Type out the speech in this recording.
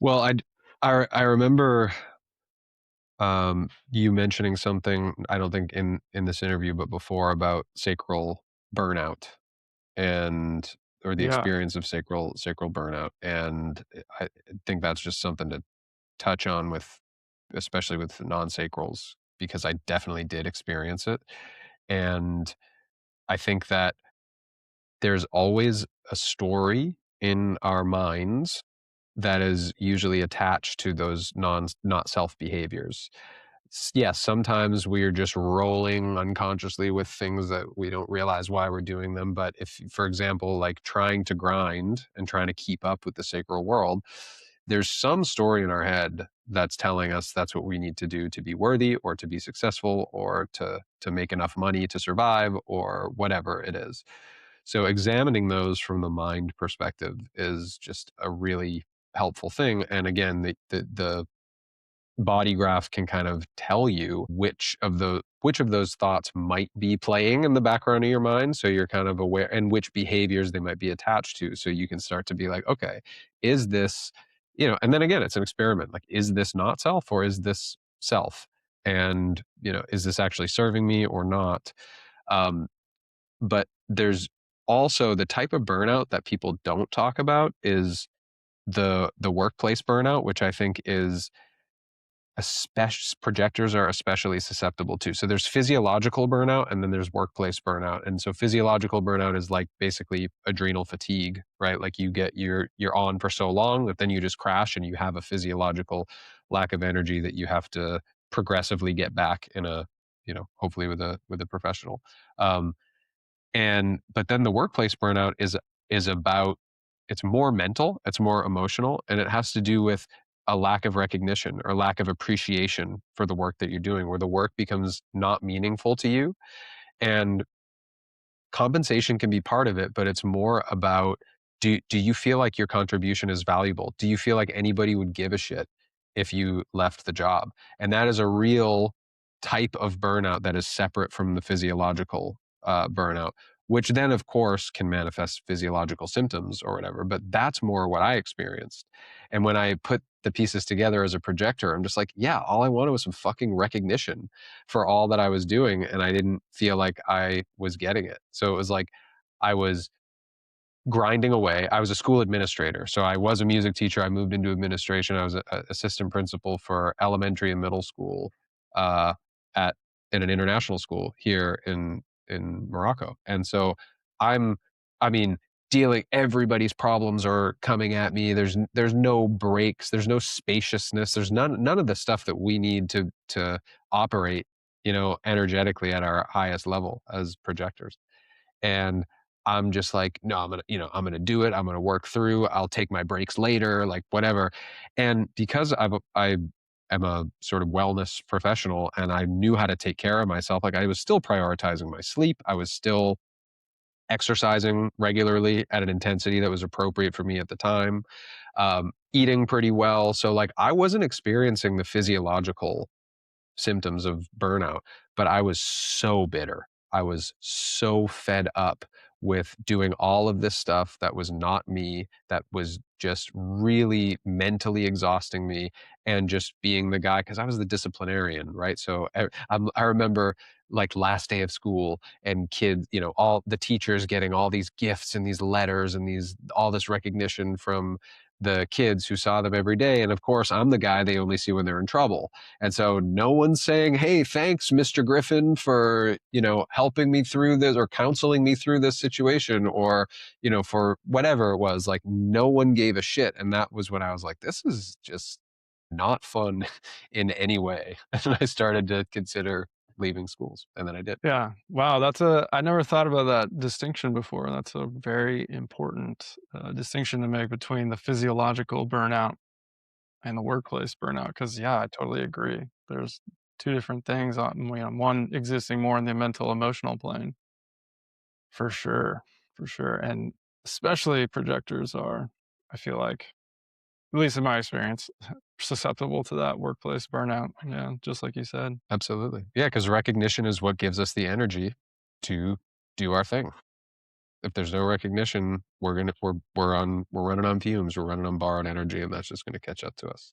Well, I remember you mentioning something, I don't think in this interview, but before, about sacral burnout, and or the Yeah, experience of sacral burnout, and I think that's just something to touch on with, especially with non-sacrals, because I definitely did experience it. And I think that there's always a story in our minds that is usually attached to those not self behaviors. Yes, sometimes we're just rolling unconsciously with things that we don't realize why we're doing them. But if, for example, like trying to grind and trying to keep up with the sacral world, there's some story in our head that's telling us that's what we need to do to be worthy, or to be successful, or to make enough money to survive, or whatever it is. So examining those from the mind perspective is just a really helpful thing. And again, the body graph can kind of tell you which of those thoughts might be playing in the background of your mind, so you're kind of aware, and which behaviors they might be attached to, so you can start to be like, okay, is this, and then again, it's an experiment, like, is this not self, or is this self? And is this actually serving me or not? um, but there's also the type of burnout that people don't talk about is the workplace burnout, which I think is, especially, projectors are especially susceptible to. So there's physiological burnout, and then there's workplace burnout. And so physiological burnout is like basically adrenal fatigue, right? Like you're on for so long that then you just crash, and you have a physiological lack of energy that you have to progressively get back in a, hopefully with a professional. Um, and but then the workplace burnout is about, it's more mental, it's more emotional, and it has to do with a lack of recognition or lack of appreciation for the work that you're doing, where the work becomes not meaningful to you. And compensation can be part of it, but it's more about, do you feel like your contribution is valuable? Do you feel like anybody would give a shit if you left the job? And that is a real type of burnout that is separate from the physiological burnout, which then, of course, can manifest physiological symptoms or whatever. But that's more what I experienced. And when I put the pieces together as a projector, I'm just like, yeah, all I wanted was some fucking recognition for all that I was doing, and I didn't feel like I was getting it. So it was like I was grinding away. I was a school administrator, so I was a music teacher. I moved into administration. I was a assistant principal for elementary and middle school, uh, at in an international school here in Morocco. And so I'm, I mean, dealing, everybody's problems are coming at me. There's no breaks. There's no spaciousness. There's none of the stuff that we need to operate, energetically at our highest level as projectors. And I'm just like, no, I'm gonna do it. I'm gonna work through. I'll take my breaks later, like whatever. And because I am a sort of wellness professional, and I knew how to take care of myself, like I was still prioritizing my sleep. I was still exercising regularly at an intensity that was appropriate for me at the time, eating pretty well. So like I wasn't experiencing the physiological symptoms of burnout, but I was so bitter. I was so fed up with doing all of this stuff that was not me, that was just really mentally exhausting me, and just being the guy, because I was the disciplinarian, right? So I remember like last day of school, and kids, all the teachers getting all these gifts and these letters and all this recognition from the kids who saw them every day. And of course, I'm the guy they only see when they're in trouble. And so no one's saying, "Hey, thanks, Mr. Griffin, for, helping me through this, or counseling me through this situation, or, for whatever it was." Like no one gave a shit. And that was when I was like, this is just not fun in any way. And I started to consider leaving schools. And then I did. yeah. Wow, I never thought about that distinction before. That's a very important, distinction to make between the physiological burnout and the workplace burnout. Because yeah, I totally agree. There's 2 different things one existing more in the mental, emotional plane. For sure, for sure, and especially projectors are, I feel like, at least in my experience, susceptible to that workplace burnout. Yeah, just like you said. Absolutely. Yeah, because recognition is what gives us the energy to do our thing. if there's no recognition, we're running on fumes, we're running on borrowed energy, and that's just gonna catch up to us.